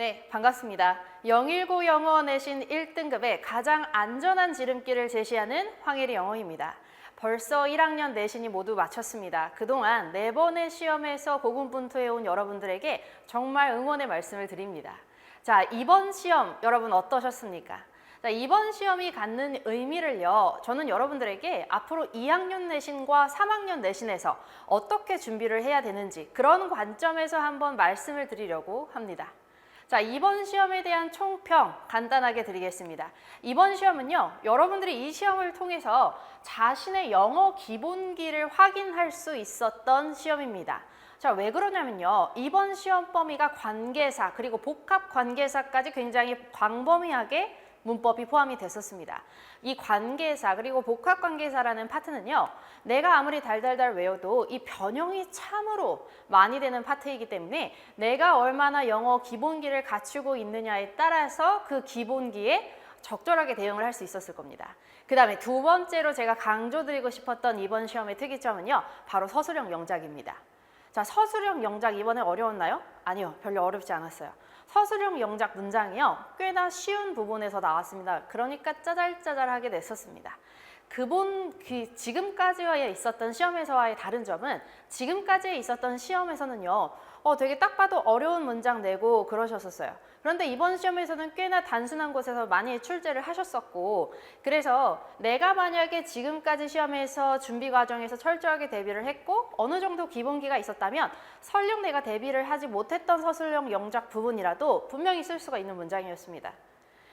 네, 반갑습니다. 019 영어 내신 1등급의 가장 안전한 지름길을 제시하는 황혜리 영어입니다. 벌써 1학년 내신이 모두 마쳤습니다. 그동안 4번의 시험에서 고군분투해온 여러분들에게 정말 응원의 말씀을 드립니다. 자, 이번 시험 여러분 어떠셨습니까? 자, 이번 시험이 갖는 의미를요, 저는 여러분들에게 앞으로 2학년 내신과 3학년 내신에서 어떻게 준비를 해야 되는지 그런 관점에서 한번 말씀을 드리려고 합니다. 자, 이번 시험에 대한 총평 간단하게 드리겠습니다. 이번 시험은요, 여러분들이 이 시험을 통해서 자신의 영어 기본기를 확인할 수 있었던 시험입니다. 자, 왜 그러냐면요, 이번 시험 범위가 관계사 그리고 복합 관계사까지 굉장히 광범위하게 문법이 포함이 됐었습니다. 이 관계사 그리고 복합 관계사라는 파트는요, 내가 아무리 달달달 외워도 이 변형이 참으로 많이 되는 파트이기 때문에 내가 얼마나 영어 기본기를 갖추고 있느냐에 따라서 그 기본기에 적절하게 대응을 할 수 있었을 겁니다. 그 다음에 두 번째로 제가 강조드리고 싶었던 이번 시험의 특이점은요, 바로 서술형 영작입니다. 자, 서술형 영작 이번에 어려웠나요? 아니요, 별로 어렵지 않았어요. 서술형 영작 문장이요, 꽤나 쉬운 부분에서 나왔습니다. 그러니까 짜잘짜잘하게 냈었습니다. 지금까지에 있었던 시험에서와의 다른 점은 지금까지 있었던 시험에서는요, 되게 딱 봐도 어려운 문장 내고 그러셨었어요. 그런데 이번 시험에서는 꽤나 단순한 곳에서 많이 출제를 하셨었고, 그래서 내가 만약에 지금까지 시험에서 준비 과정에서 철저하게 대비를 했고 어느 정도 기본기가 있었다면 설령 내가 대비를 하지 못했던 서술형 영작 부분이라도 분명히 쓸 수가 있는 문장이었습니다.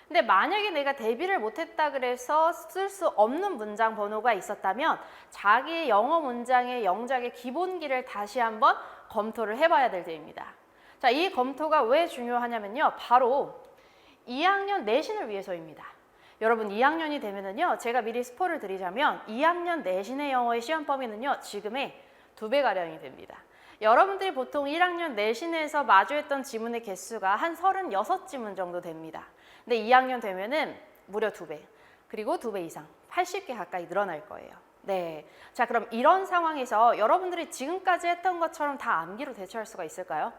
근데 만약에 내가 대비를 못했다 그래서 쓸 수 없는 문장 번호가 있었다면 자기의 영어 문장의 영작의 기본기를 다시 한번 검토를 해봐야 될 때입니다. 자, 이 검토가 왜 중요하냐면요, 바로 2학년 내신을 위해서입니다. 여러분 2학년이 되면은요, 제가 미리 스포를 드리자면 2학년 내신의 영어의 시험 범위는요, 지금의 2배가량이 됩니다. 여러분들이 보통 1학년 내신에서 마주했던 지문의 개수가 한 36지문 정도 됩니다. 근데 2학년 되면은 무려 2배, 그리고 2배 이상 80개 가까이 늘어날 거예요. 네, 자, 그럼 이런 상황에서 여러분들이 지금까지 했던 것처럼 다 암기로 대처할 수가 있을까요?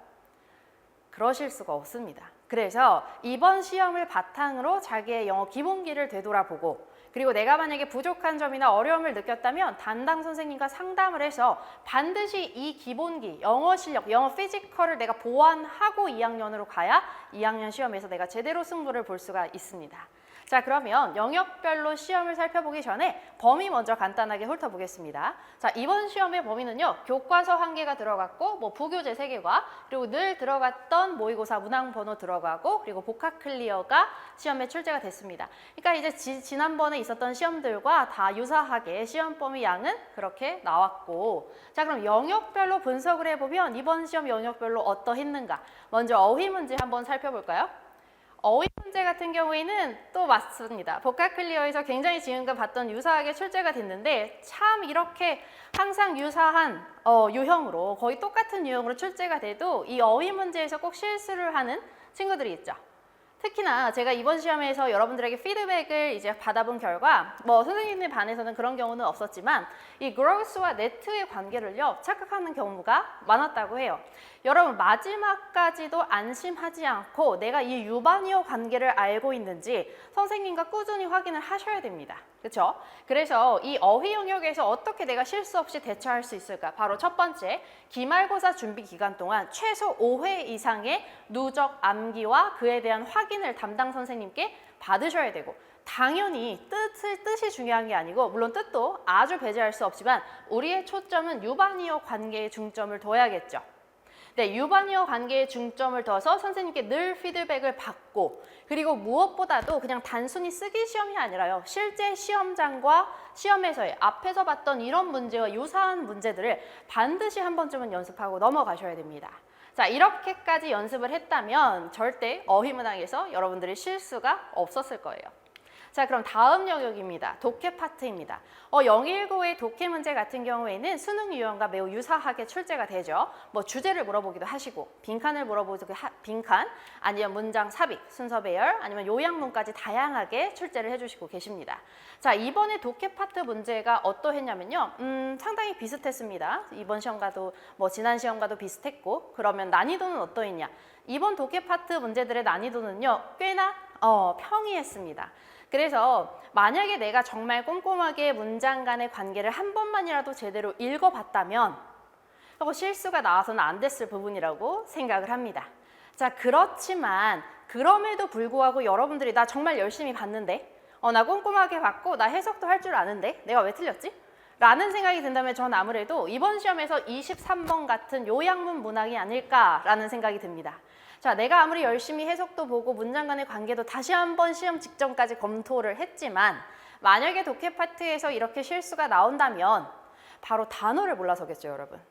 그러실 수가 없습니다. 그래서 이번 시험을 바탕으로 자기의 영어 기본기를 되돌아보고, 그리고 내가 만약에 부족한 점이나 어려움을 느꼈다면 담당 선생님과 상담을 해서 반드시 이 기본기, 영어 실력, 영어 피지컬을 내가 보완하고 2학년으로 가야 2학년 시험에서 내가 제대로 승부를 볼 수가 있습니다. 자, 그러면 영역별로 시험을 살펴보기 전에 범위 먼저 간단하게 훑어보겠습니다. 자, 이번 시험의 범위는요, 교과서 1개가 들어갔고, 부교재 3개과, 그리고 늘 들어갔던 모의고사 문항 번호 들어가고, 그리고 복합 클리어가 시험에 출제가 됐습니다. 그러니까 이제 지난번에 있었던 시험들과 다 유사하게 시험 범위 양은 그렇게 나왔고, 자, 그럼 영역별로 분석을 해보면 이번 시험 영역별로 어떠했는가? 먼저 어휘 문제 한번 살펴볼까요? 어휘 문제 같은 경우에는 또 맞습니다. 복합 클리어에서 굉장히 지금과 봤던 유사하게 출제가 됐는데, 참 이렇게 항상 유사한 유형으로, 거의 똑같은 유형으로 출제가 돼도 이 어휘 문제에서 꼭 실수를 하는 친구들이 있죠. 특히나 제가 이번 시험에서 여러분들에게 피드백을 이제 받아본 결과, 선생님의 반에서는 그런 경우는 없었지만 이 growth와 net의 관계를요, 착각하는 경우가 많았다고 해요. 여러분 마지막까지도 안심하지 않고 내가 이 유반이어 관계를 알고 있는지 선생님과 꾸준히 확인을 하셔야 됩니다. 그렇죠? 그래서 이 어휘 영역에서 어떻게 내가 실수 없이 대처할 수 있을까? 바로 첫 번째, 기말고사 준비 기간 동안 최소 5회 이상의 누적 암기와 그에 대한 확인을 담당 선생님께 받으셔야 되고, 당연히 뜻이 중요한 게 아니고, 물론 뜻도 아주 배제할 수 없지만 우리의 초점은 유반이어 관계에 중점을 둬야겠죠. 네, 유반이어 관계에 중점을 둬서 선생님께 늘 피드백을 받고, 그리고 무엇보다도 그냥 단순히 쓰기 시험이 아니라요, 실제 시험장과 시험에서의 앞에서 봤던 이런 문제와 유사한 문제들을 반드시 한 번쯤은 연습하고 넘어가셔야 됩니다. 자, 이렇게까지 연습을 했다면 절대 어휘문항에서 여러분들이 실수가 없었을 거예요. 자, 그럼 다음 영역입니다. 독해 파트입니다. 019의 독해 문제 같은 경우에는 수능 유형과 매우 유사하게 출제가 되죠. 뭐 주제를 물어보기도 하시고, 빈칸을 물어보기도 빈칸, 아니면 문장 삽입, 순서 배열, 아니면 요약문까지 다양하게 출제를 해주시고 계십니다. 자, 이번에 독해 파트 문제가 어떠했냐면요. 상당히 비슷했습니다. 이번 시험과도, 뭐 지난 시험과도 비슷했고, 그러면 난이도는 어떠했냐? 이번 독해 파트 문제들의 난이도는요, 꽤나 평이했습니다. 그래서 만약에 내가 정말 꼼꼼하게 문장 간의 관계를 한 번만이라도 제대로 읽어봤다면 실수가 나와서는 안 됐을 부분이라고 생각을 합니다. 자, 그렇지만 그럼에도 불구하고 여러분들이 나 정말 열심히 봤는데 나 꼼꼼하게 봤고 나 해석도 할 줄 아는데 내가 왜 틀렸지? 라는 생각이 든다면 전 아무래도 이번 시험에서 23번 같은 요약문 문항이 아닐까라는 생각이 듭니다. 자, 내가 아무리 열심히 해석도 보고 문장 간의 관계도 다시 한번 시험 직전까지 검토를 했지만 만약에 독해 파트에서 이렇게 실수가 나온다면 바로 단어를 몰라서겠죠, 여러분.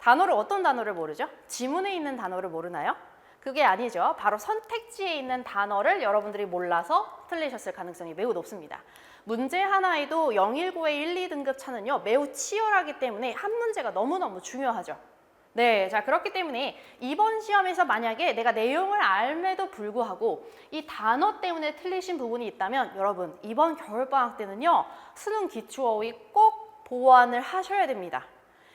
단어를 어떤 단어를 모르죠? 지문에 있는 단어를 모르나요? 그게 아니죠. 바로 선택지에 있는 단어를 여러분들이 몰라서 틀리셨을 가능성이 매우 높습니다. 문제 하나에도 019의 1, 2등급 차는요, 매우 치열하기 때문에 한 문제가 너무너무 중요하죠. 네, 자, 그렇기 때문에 이번 시험에서 만약에 내가 내용을 알매도 불구하고 이 단어 때문에 틀리신 부분이 있다면 여러분, 이번 겨울방학 때는요, 수능 기초어휘 꼭 보완을 하셔야 됩니다.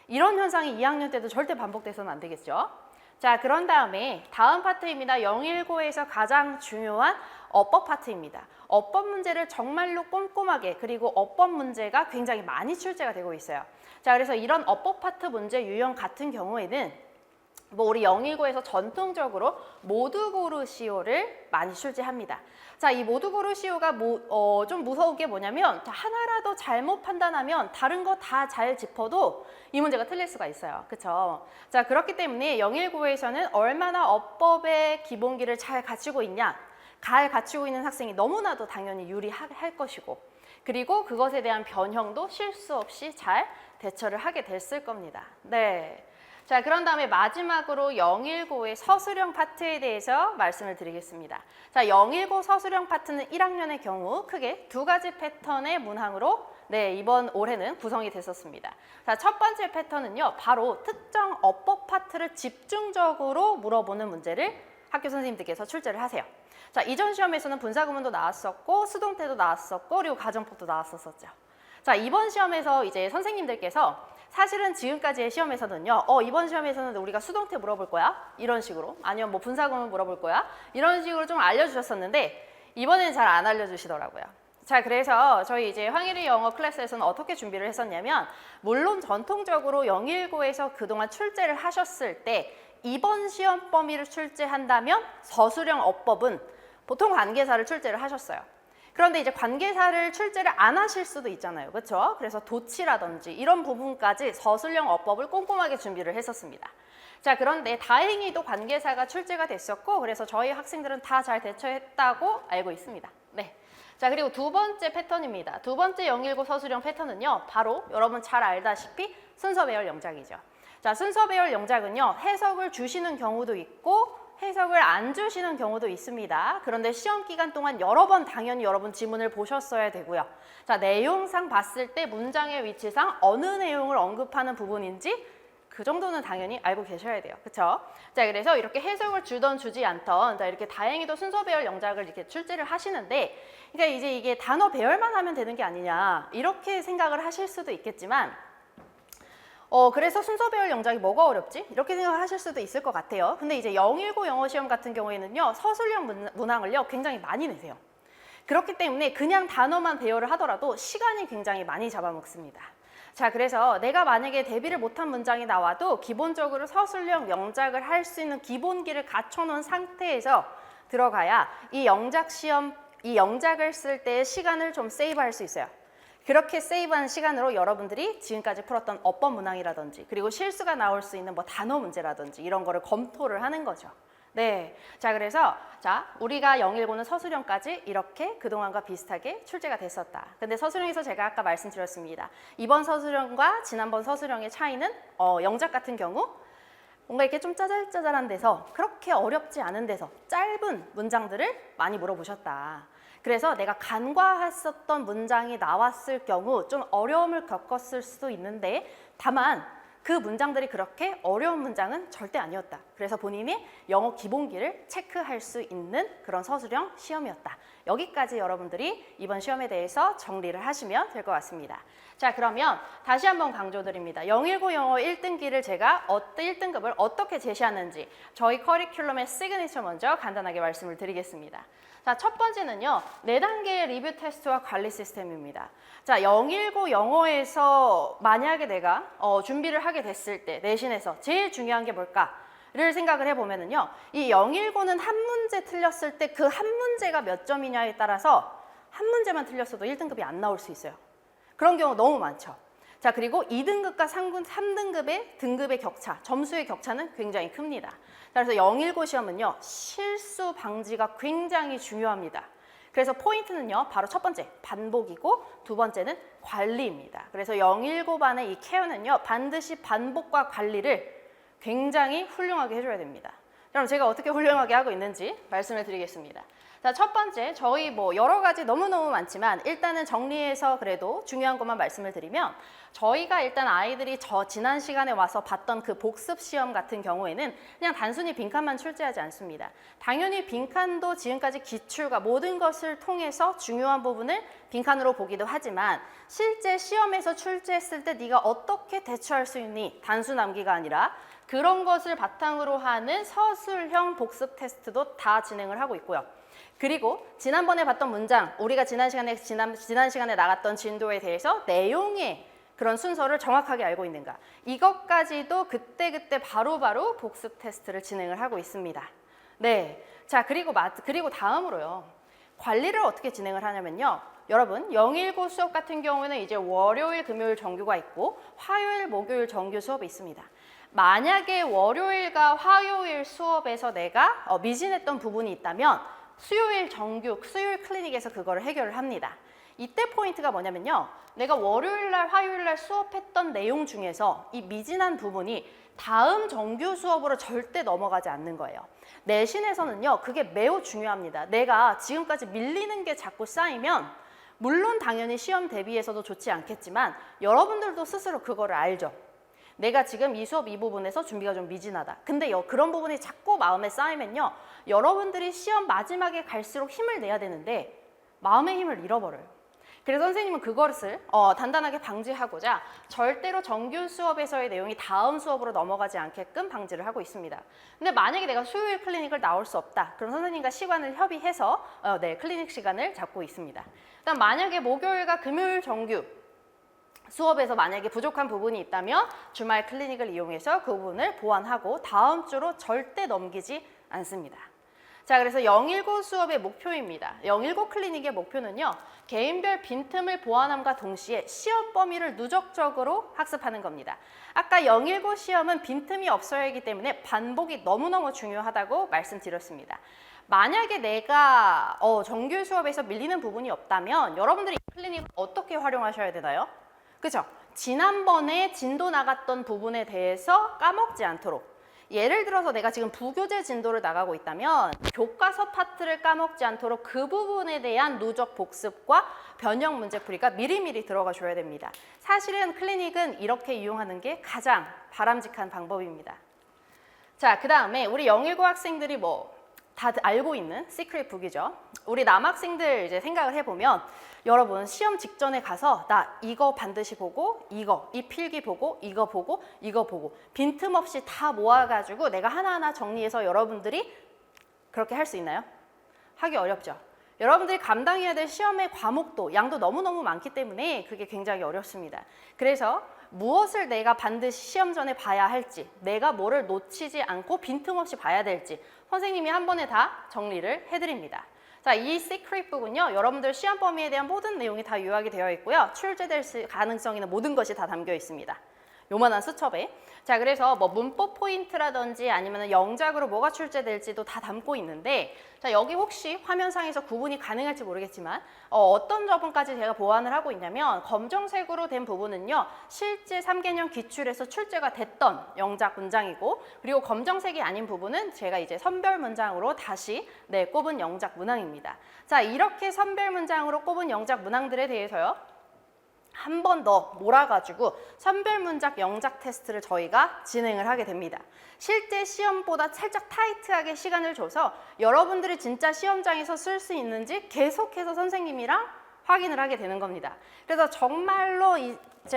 이런 현상이 2학년 때도 절대 반복돼서는 안 되겠죠. 자, 그런 다음에 다음 파트입니다. 019에서 가장 중요한 어법 파트입니다. 어법 문제를 정말로 꼼꼼하게, 그리고 어법 문제가 굉장히 많이 출제가 되고 있어요. 자, 그래서 이런 어법 파트 문제 유형 같은 경우에는 뭐 우리 019에서 전통적으로 모두 고르시오를 많이 출제합니다. 자, 이 모두 고르시오가 좀 무서운 게 뭐냐면 하나라도 잘못 판단하면 다른 거 다 잘 짚어도 이 문제가 틀릴 수가 있어요. 그렇죠? 자, 그렇기 때문에 019에서는 얼마나 어법의 기본기를 잘 갖추고 있냐, 잘 갖추고 있는 학생이 너무나도 당연히 유리할 것이고, 그리고 그것에 대한 변형도 실수 없이 잘 대처를 하게 됐을 겁니다. 네. 자, 그런 다음에 마지막으로 019의 서술형 파트에 대해서 말씀을 드리겠습니다. 자, 019 서술형 파트는 1학년의 경우 크게 두 가지 패턴의 문항으로 이번 올해는 구성이 됐었습니다. 자, 첫 번째 패턴은요, 바로 특정 어법 파트를 집중적으로 물어보는 문제를 학교 선생님들께서 출제를 하세요. 자, 이전 시험에서는 분사구문도 나왔었고, 수동태도 나왔었고, 그리고 가정법도 나왔었죠. 자, 이번 시험에서 이제 선생님들께서 사실은 지금까지의 시험에서는요, 이번 시험에서는 우리가 수동태 물어볼 거야? 이런 식으로. 아니면 뭐 분사구문 물어볼 거야? 이런 식으로 좀 알려주셨었는데, 이번에는 잘 안 알려주시더라고요. 자, 그래서 저희 이제 황일희 영어 클래스에서는 어떻게 준비를 했었냐면, 물론 전통적으로 019에서 그동안 출제를 하셨을 때, 이번 시험 범위를 출제한다면 서술형 어법은 보통 관계사를 출제를 하셨어요. 그런데 이제 관계사를 출제를 안 하실 수도 있잖아요. 그렇죠? 그래서 도치라든지 이런 부분까지 서술형 어법을 꼼꼼하게 준비를 했었습니다. 자, 그런데 다행히도 관계사가 출제가 됐었고, 그래서 저희 학생들은 다 잘 대처했다고 알고 있습니다. 네. 자, 그리고 두 번째 패턴입니다. 두 번째 019 서술형 패턴은요, 바로 여러분 잘 알다시피 순서 배열 영작이죠. 자, 순서 배열 영작은요, 해석을 주시는 경우도 있고 해석을 안 주시는 경우도 있습니다. 그런데 시험 기간 동안 여러 번 당연히 여러분 지문을 보셨어야 되고요. 자, 내용상 봤을 때 문장의 위치상 어느 내용을 언급하는 부분인지 그 정도는 당연히 알고 계셔야 돼요. 그렇죠? 자, 그래서 이렇게 해석을 주던 주지 않던, 자, 이렇게 다행히도 순서 배열 영작을 이렇게 출제를 하시는데, 그러니까 이제 이게 단어 배열만 하면 되는 게 아니냐, 이렇게 생각을 하실 수도 있겠지만, 그래서 순서 배열 영작이 뭐가 어렵지? 이렇게 생각을 하실 수도 있을 것 같아요. 근데 이제 019 영어 시험 같은 경우에는요, 서술형 문항을요, 굉장히 많이 내세요. 그렇기 때문에 그냥 단어만 배열을 하더라도 시간이 굉장히 많이 잡아먹습니다. 자, 그래서 내가 만약에 대비를 못한 문장이 나와도 기본적으로 서술형 영작을 할 수 있는 기본기를 갖춰놓은 상태에서 들어가야 이 영작을 쓸 때의 시간을 좀 세이브할 수 있어요. 그렇게 세이브한 시간으로 여러분들이 지금까지 풀었던 어법 문항이라든지, 그리고 실수가 나올 수 있는 뭐 단어 문제라든지 이런 거를 검토를 하는 거죠. 네. 자, 그래서 우리가 019는 서술형까지 이렇게 그동안과 비슷하게 출제가 됐었다. 근데 서술형에서 제가 아까 말씀드렸습니다. 이번 서술형과 지난번 서술형의 차이는 영작 같은 경우 뭔가 이렇게 좀 짜잘짜잘한 데서, 그렇게 어렵지 않은 데서 짧은 문장들을 많이 물어보셨다. 그래서 내가 간과했었던 문장이 나왔을 경우 좀 어려움을 겪었을 수도 있는데 다만 그 문장들이 그렇게 어려운 문장은 절대 아니었다. 그래서 본인이 영어 기본기를 체크할 수 있는 그런 서술형 시험이었다. 여기까지 여러분들이 이번 시험에 대해서 정리를 하시면 될 것 같습니다. 자, 그러면 다시 한번 강조드립니다. 019 영어 1등기를 제가 1등급을 어떻게 제시하는지 저희 커리큘럼의 시그니처 먼저 간단하게 말씀을 드리겠습니다. 자, 첫 번째는요. 4단계의 리뷰 테스트와 관리 시스템입니다. 자, 019 영어에서 만약에 내가 준비를 하게 됐을 때 내신에서 제일 중요한 게 뭘까를 생각을 해보면은요. 이 019는 한 문제 틀렸을 때 그 한 문제가 몇 점이냐에 따라서 한 문제만 틀렸어도 1등급이 안 나올 수 있어요. 그런 경우 너무 많죠. 자, 그리고 2등급과 3등급의 등급의 격차, 점수의 격차는 굉장히 큽니다. 그래서 019 시험은요, 실수 방지가 굉장히 중요합니다. 그래서 포인트는요, 바로 첫 번째, 반복이고 두 번째는 관리입니다. 그래서 019반의 이 케어는요, 반드시 반복과 관리를 굉장히 훌륭하게 해줘야 됩니다. 그럼 제가 어떻게 훌륭하게 하고 있는지 말씀을 드리겠습니다. 자, 첫 번째, 저희 여러 가지 너무너무 많지만 일단은 정리해서 그래도 중요한 것만 말씀을 드리면 저희가 일단 아이들이 지난 시간에 와서 봤던 그 복습 시험 같은 경우에는 그냥 단순히 빈칸만 출제하지 않습니다. 당연히 빈칸도 지금까지 기출과 모든 것을 통해서 중요한 부분을 빈칸으로 보기도 하지만 실제 시험에서 출제했을 때 네가 어떻게 대처할 수 있니? 단순 암기가 아니라 그런 것을 바탕으로 하는 서술형 복습 테스트도 다 진행을 하고 있고요. 그리고 지난번에 봤던 문장, 우리가 지난 시간에 나갔던 진도에 대해서 내용의 그런 순서를 정확하게 알고 있는가. 이것까지도 그때그때 바로바로 복습 테스트를 진행을 하고 있습니다. 네. 자, 그리고 다음으로요. 관리를 어떻게 진행을 하냐면요. 여러분, 019 수업 같은 경우에는 이제 월요일, 금요일 정규가 있고 화요일, 목요일 정규 수업이 있습니다. 만약에 월요일과 화요일 수업에서 내가 미진했던 부분이 있다면 수요일 클리닉에서 그거를 해결을 합니다. 이때 포인트가 뭐냐면요. 내가 월요일날, 화요일날 수업했던 내용 중에서 이 미진한 부분이 다음 정규 수업으로 절대 넘어가지 않는 거예요. 내신에서는요. 그게 매우 중요합니다. 내가 지금까지 밀리는 게 자꾸 쌓이면 물론 당연히 시험 대비해서도 좋지 않겠지만 여러분들도 스스로 그거를 알죠. 내가 지금 이 수업 이 부분에서 준비가 좀 미진하다. 근데 그런 부분이 자꾸 마음에 쌓이면요. 여러분들이 시험 마지막에 갈수록 힘을 내야 되는데 마음의 힘을 잃어버려요. 그래서 선생님은 그것을 단단하게 방지하고자 절대로 정규 수업에서의 내용이 다음 수업으로 넘어가지 않게끔 방지를 하고 있습니다. 근데 만약에 내가 수요일 클리닉을 나올 수 없다. 그럼 선생님과 시간을 협의해서 클리닉 시간을 잡고 있습니다. 그다음 만약에 목요일과 금요일 정규 수업에서 만약에 부족한 부분이 있다면 주말 클리닉을 이용해서 그 부분을 보완하고 다음 주로 절대 넘기지 않습니다. 자, 그래서 019 수업의 목표입니다. 019 클리닉의 목표는요. 개인별 빈틈을 보완함과 동시에 시험 범위를 누적적으로 학습하는 겁니다. 아까 019 시험은 빈틈이 없어야 하기 때문에 반복이 너무너무 중요하다고 말씀드렸습니다. 만약에 내가 정규 수업에서 밀리는 부분이 없다면 여러분들이 이 클리닉을 어떻게 활용하셔야 되나요? 그죠? 지난번에 진도 나갔던 부분에 대해서 까먹지 않도록 예를 들어서 내가 지금 부교재 진도를 나가고 있다면 교과서 파트를 까먹지 않도록 그 부분에 대한 누적 복습과 변형 문제풀이가 미리미리 들어가 줘야 됩니다. 사실은 클리닉은 이렇게 이용하는 게 가장 바람직한 방법입니다. 자, 그 다음에 우리 019 학생들이 다 알고 있는 시크릿 북이죠. 우리 남학생들 이제 생각을 해보면 여러분 시험 직전에 가서 나 이거 반드시 보고 이 필기 보고 이거 보고 빈틈없이 다 모아가지고 내가 하나하나 정리해서 여러분들이 그렇게 할 수 있나요? 하기 어렵죠. 여러분들이 감당해야 될 시험의 과목도 양도 너무너무 많기 때문에 그게 굉장히 어렵습니다. 그래서 무엇을 내가 반드시 시험 전에 봐야 할지, 내가 뭐를 놓치지 않고 빈틈없이 봐야 될지 선생님이 한 번에 다 정리를 해드립니다. 자, 이 시크릿 북은요, 여러분들 시험 범위에 대한 모든 내용이 다 요약이 되어 있고요. 출제될 가능성 있는 모든 것이 다 담겨 있습니다. 요만한 수첩에. 자, 그래서 뭐 문법 포인트라든지 아니면 영작으로 뭐가 출제될지도 다 담고 있는데, 자, 여기 혹시 화면상에서 구분이 가능할지 모르겠지만 어떤 부분까지 제가 보완을 하고 있냐면, 검정색으로 된 부분은요, 실제 3개년 기출에서 출제가 됐던 영작 문장이고, 그리고 검정색이 아닌 부분은 제가 이제 선별 문장으로 다시 꼽은 영작 문항입니다. 자, 이렇게 선별 문장으로 꼽은 영작 문항들에 대해서요, 한 번 더 몰아가지고 선별 문장 영작 테스트를 저희가 진행을 하게 됩니다. 실제 시험보다 살짝 타이트하게 시간을 줘서 여러분들이 진짜 시험장에서 쓸 수 있는지 계속해서 선생님이랑 확인을 하게 되는 겁니다. 그래서 정말로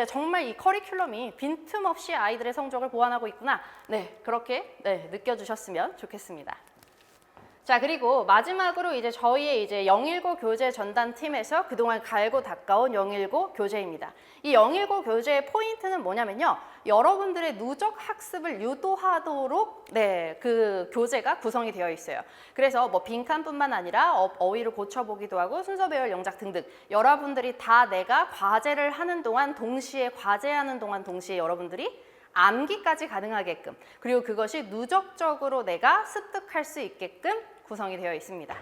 정말 이 커리큘럼이 빈틈없이 아이들의 성적을 보완하고 있구나. 그렇게 느껴주셨으면 좋겠습니다. 자, 그리고 마지막으로 이제 저희의 이제 019 교재 전담 팀에서 그동안 갈고 닦아온 019 교재입니다. 이 019 교재의 포인트는 뭐냐면요, 여러분들의 누적 학습을 유도하도록 그 교재가 구성이 되어 있어요. 그래서 뭐 빈칸뿐만 아니라 어휘를 고쳐보기도 하고 순서 배열 영작 등등, 여러분들이 다 내가 과제를 하는 동안 동시에 과제하는 동안 동시에 여러분들이 암기까지 가능하게끔, 그리고 그것이 누적적으로 내가 습득할 수 있게끔 구성이 되어 있습니다.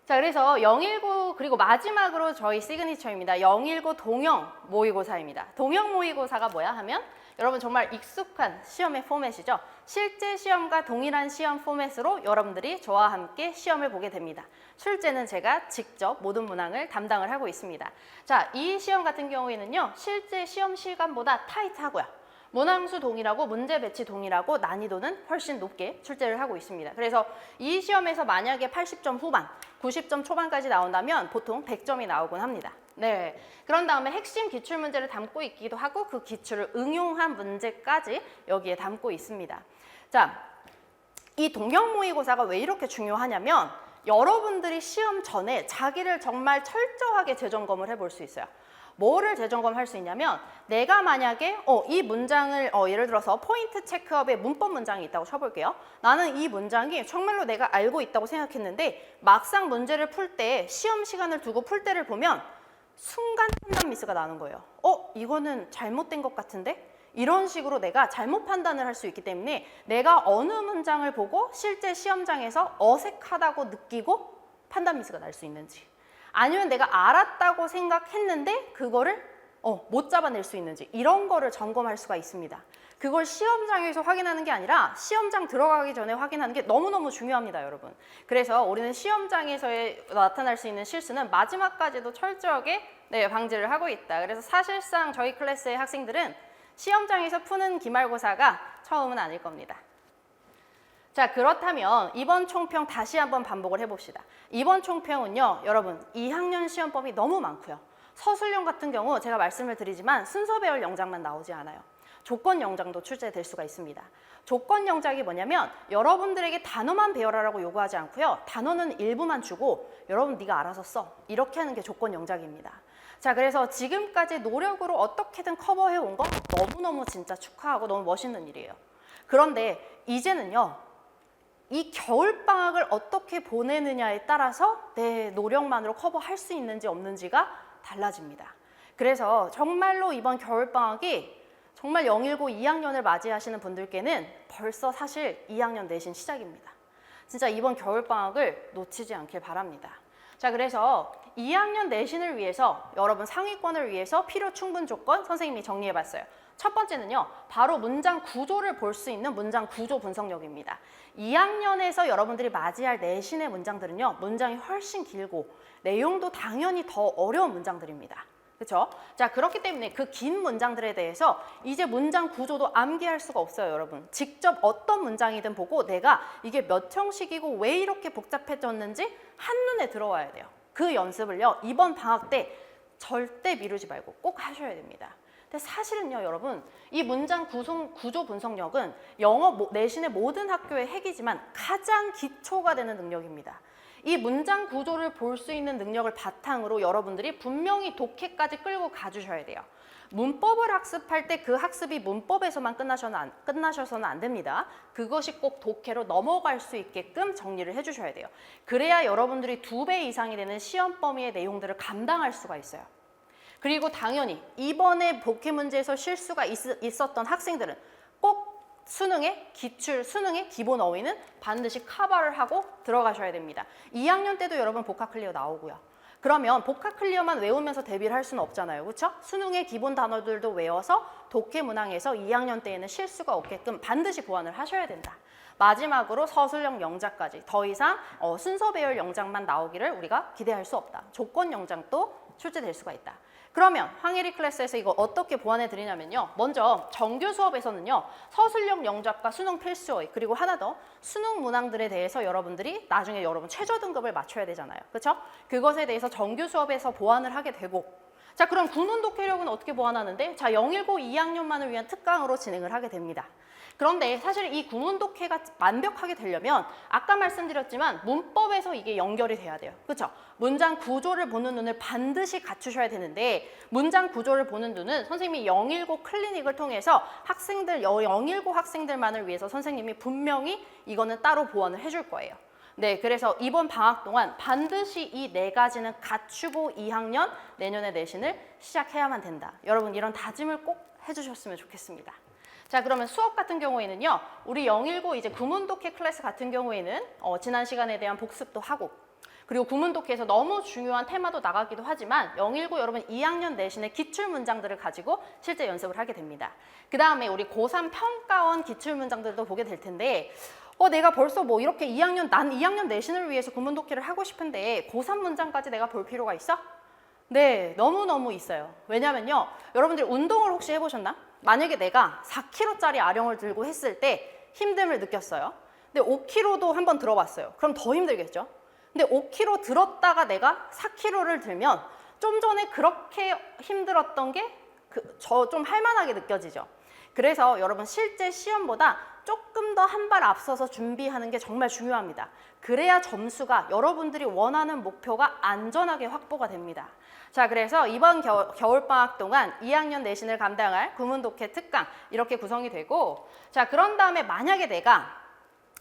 자, 그래서 019 그리고 마지막으로 저희 시그니처입니다. 019 동형 모의고사입니다. 동형 모의고사가 뭐야 하면, 여러분 정말 익숙한 시험의 포맷이죠. 실제 시험과 동일한 시험 포맷으로 여러분들이 저와 함께 시험을 보게 됩니다. 출제는 제가 직접 모든 문항을 담당을 하고 있습니다. 자, 이 시험 같은 경우에는요, 실제 시험 시간보다 타이트하고요, 문항수 동일하고 문제 배치 동일하고 난이도는 훨씬 높게 출제를 하고 있습니다. 그래서 이 시험에서 만약에 80점 후반, 90점 초반까지 나온다면 보통 100점이 나오곤 합니다. 그런 다음에 핵심 기출 문제를 담고 있기도 하고 그 기출을 응용한 문제까지 여기에 담고 있습니다. 자, 이 동형 모의고사가 왜 이렇게 중요하냐면, 여러분들이 시험 전에 자기를 정말 철저하게 재점검을 해볼 수 있어요. 뭐를 재점검할 수 있냐면, 내가 만약에 이 문장을 예를 들어서 포인트 체크업에 문법 문장이 있다고 쳐볼게요. 나는 이 문장이 정말로 내가 알고 있다고 생각했는데 막상 문제를 풀 때, 시험 시간을 두고 풀 때를 보면 순간 판단 미스가 나는 거예요. 이거는 잘못된 것 같은데? 이런 식으로 내가 잘못 판단을 할 수 있기 때문에, 내가 어느 문장을 보고 실제 시험장에서 어색하다고 느끼고 판단 미스가 날 수 있는지, 아니면 내가 알았다고 생각했는데 그거를 못 잡아낼 수 있는지, 이런 거를 점검할 수가 있습니다. 그걸 시험장에서 확인하는 게 아니라 시험장 들어가기 전에 확인하는 게 너무너무 중요합니다, 여러분. 그래서 우리는 시험장에서 나타날 수 있는 실수는 마지막까지도 철저하게 방지를 하고 있다. 그래서 사실상 저희 클래스의 학생들은 시험장에서 푸는 기말고사가 처음은 아닐 겁니다. 자, 그렇다면 이번 총평 다시 한번 반복을 해봅시다. 이번 총평은요, 여러분 2학년 시험법이 너무 많고요. 서술형 같은 경우 제가 말씀을 드리지만 순서 배열 영작만 나오지 않아요. 조건 영작도 출제될 수가 있습니다. 조건 영작이 뭐냐면, 여러분들에게 단어만 배열하라고 요구하지 않고요, 단어는 일부만 주고 여러분 네가 알아서 써, 이렇게 하는 게 조건 영작입니다. 자, 그래서 지금까지 노력으로 어떻게든 커버해 온 거 너무너무 진짜 축하하고 너무 멋있는 일이에요. 그런데 이제는요, 이 겨울방학을 어떻게 보내느냐에 따라서 내 노력만으로 커버할 수 있는지 없는지가 달라집니다. 그래서 정말로 이번 겨울방학이 정말 019 2학년을 맞이하시는 분들께는 벌써 사실 2학년 내신 시작입니다. 진짜 이번 겨울방학을 놓치지 않길 바랍니다. 자, 그래서 2학년 내신을 위해서, 여러분 상위권을 위해서 필요 충분 조건 선생님이 정리해봤어요. 첫 번째는요, 바로 문장 구조를 볼 수 있는 문장 구조 분석력입니다. 2학년에서 여러분들이 맞이할 내신의 문장들은요, 문장이 훨씬 길고 내용도 당연히 더 어려운 문장들입니다. 그렇죠? 자, 그렇기 때문에 그 긴 문장들에 대해서 이제 문장 구조도 암기할 수가 없어요, 여러분. 직접 어떤 문장이든 보고 내가 이게 몇 형식이고 왜 이렇게 복잡해졌는지 한눈에 들어와야 돼요. 그 연습을요, 이번 방학 때 절대 미루지 말고 꼭 하셔야 됩니다. 근데 사실은요, 여러분, 이 문장 구조 분석력은 영어 내신의 모든 학교의 핵이지만 가장 기초가 되는 능력입니다. 이 문장 구조를 볼 수 있는 능력을 바탕으로 여러분들이 분명히 독해까지 끌고 가주셔야 돼요. 문법을 학습할 때 그 학습이 문법에서만 끝나셔서는 안 됩니다. 그것이 꼭 독해로 넘어갈 수 있게끔 정리를 해주셔야 돼요. 그래야 여러분들이 2배 이상이 되는 시험 범위의 내용들을 감당할 수가 있어요. 그리고 당연히 이번에 복귀 문제에서 실수가 있었던 학생들은 꼭 수능의 기본 어휘는 반드시 커버를 하고 들어가셔야 됩니다. 2학년 때도 여러분 복합 클리어 나오고요. 그러면 복합 클리어만 외우면서 대비를 할 수는 없잖아요. 그렇죠? 수능의 기본 단어들도 외워서 독해 문항에서 2학년 때에는 실수가 없게끔 반드시 보완을 하셔야 된다. 마지막으로 서술형 영작까지 더 이상 순서 배열 영작만 나오기를 우리가 기대할 수 없다. 조건 영작도 출제될 수가 있다. 그러면 황혜리 클래스에서 이거 어떻게 보완해 드리냐면요. 먼저 정규 수업에서는요. 서술형 영작과 수능 필수어휘 그리고 하나 더 수능 문항들에 대해서 여러분들이 나중에 여러분 최저 등급을 맞춰야 되잖아요. 그렇죠? 그것에 대해서 정규 수업에서 보완을 하게 되고 자 그럼 구문 독해력은 어떻게 보완하는데? 자 019 2학년만을 위한 특강으로 진행을 하게 됩니다. 그런데 사실 이 구문 독해가 완벽하게 되려면 아까 말씀드렸지만 문법에서 이게 연결이 돼야 돼요. 그렇죠? 문장 구조를 보는 눈을 반드시 갖추셔야 되는데 문장 구조를 보는 눈은 선생님이 019 클리닉을 통해서 019 학생들만을 위해서 선생님이 분명히 이거는 따로 보완을 해줄 거예요. 네, 그래서 이번 방학 동안 반드시 이 네 가지는 갖추고 2학년 내년에 내신을 시작해야만 된다. 여러분 이런 다짐을 꼭 해주셨으면 좋겠습니다. 자 그러면 수업 같은 경우에는요. 우리 019 이제 구문 독해 클래스 같은 경우에는 지난 시간에 대한 복습도 하고 그리고 구문 독해에서 너무 중요한 테마도 나가기도 하지만 019 여러분 2학년 내신의 기출 문장들을 가지고 실제 연습을 하게 됩니다. 그 다음에 우리 고3 평가원 기출 문장들도 보게 될 텐데 내가 벌써 뭐 이렇게 난 2학년 내신을 위해서 구문 독해를 하고 싶은데 고3 문장까지 내가 볼 필요가 있어? 네, 너무너무 있어요. 왜냐면요. 여러분들 운동을 혹시 해보셨나? 만약에 내가 4kg짜리 아령을 들고 했을 때 힘듦을 느꼈어요. 근데 5kg도 한번 들어봤어요. 그럼 더 힘들겠죠? 근데 5kg 들었다가 내가 4kg를 들면 좀 전에 그렇게 힘들었던 게 좀 할만하게 느껴지죠. 그래서 여러분 실제 시험보다 조금 더 한 발 앞서서 준비하는 게 정말 중요합니다. 그래야 점수가 여러분들이 원하는 목표가 안전하게 확보가 됩니다. 자, 그래서 이번 겨울방학 동안 2학년 내신을 감당할 구문독해 특강 이렇게 구성이 되고 자, 그런 다음에 만약에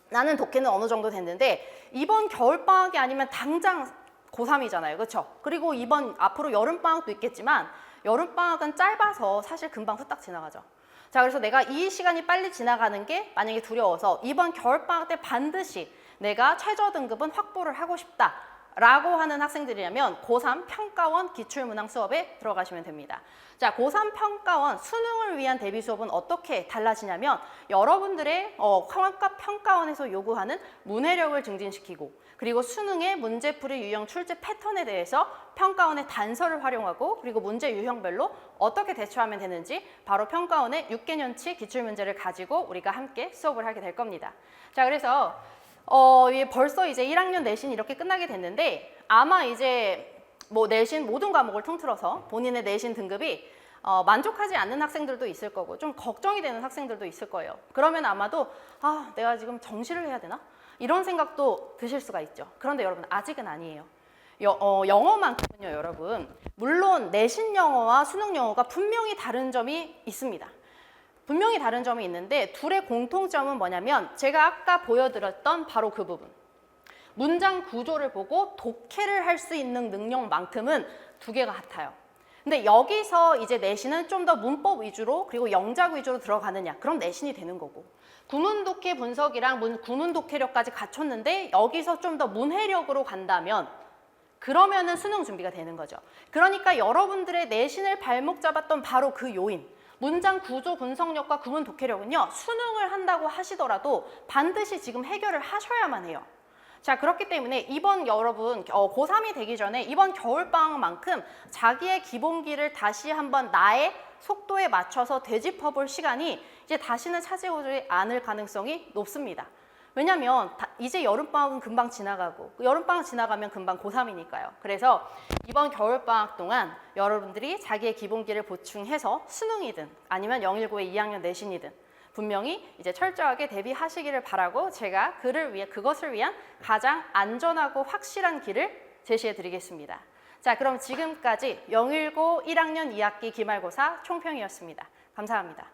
나는 독해는 어느 정도 됐는데 이번 겨울방학이 아니면 당장 고3이잖아요. 그렇죠? 그리고 앞으로 여름방학도 있겠지만 여름방학은 짧아서 사실 금방 후딱 지나가죠. 자, 그래서 내가 이 시간이 빨리 지나가는 게 만약에 두려워서 이번 겨울방학 때 반드시 내가 최저 등급은 확보를 하고 싶다. 라고 하는 학생들이라면 고3 평가원 기출문항 수업에 들어가시면 됩니다. 자, 고3 평가원 수능을 위한 대비 수업은 어떻게 달라지냐면 여러분들의 학과 평가원에서 요구하는 문해력을 증진시키고 그리고 수능의 문제풀이 유형 출제 패턴에 대해서 평가원의 단서를 활용하고 그리고 문제 유형별로 어떻게 대처하면 되는지 바로 평가원의 6개년치 기출문제를 가지고 우리가 함께 수업을 하게 될 겁니다. 자, 그래서 벌써 이제 1학년 내신 이렇게 끝나게 됐는데 아마 이제 뭐 내신 모든 과목을 통틀어서 본인의 내신 등급이 만족하지 않는 학생들도 있을 거고 좀 걱정이 되는 학생들도 있을 거예요. 그러면 아마도 내가 지금 정시를 해야 되나? 이런 생각도 드실 수가 있죠. 그런데 여러분 아직은 아니에요. 영어만큼은요 여러분 물론 내신 영어와 수능 영어가 분명히 다른 점이 있습니다. 분명히 다른 점이 있는데 둘의 공통점은 뭐냐면 제가 아까 보여드렸던 바로 그 부분. 문장 구조를 보고 독해를 할 수 있는 능력만큼은 두 개가 같아요. 근데 여기서 이제 내신은 좀 더 문법 위주로 그리고 영작 위주로 들어가느냐 그럼 내신이 되는 거고 구문 독해 분석이랑 구문 독해력까지 갖췄는데 여기서 좀 더 문해력으로 간다면 그러면은 수능 준비가 되는 거죠. 그러니까 여러분들의 내신을 발목 잡았던 바로 그 요인 문장 구조 분석력과 구문 독해력은요 수능을 한다고 하시더라도 반드시 지금 해결을 하셔야만 해요. 자, 그렇기 때문에 이번 여러분 고3이 되기 전에 이번 겨울방학만큼 자기의 기본기를 다시 한번 나의 속도에 맞춰서 되짚어볼 시간이 이제 다시는 찾아오지 않을 가능성이 높습니다. 왜냐면 이제 여름방학은 금방 지나가고 여름방학 지나가면 금방 고3이니까요. 그래서 이번 겨울방학 동안 여러분들이 자기의 기본기를 보충해서 수능이든 아니면 019의 2학년 내신이든 분명히 이제 철저하게 대비하시기를 바라고 제가 그것을 위한 가장 안전하고 확실한 길을 제시해 드리겠습니다. 자, 그럼 지금까지 019 1학년 2학기 기말고사 총평이었습니다. 감사합니다.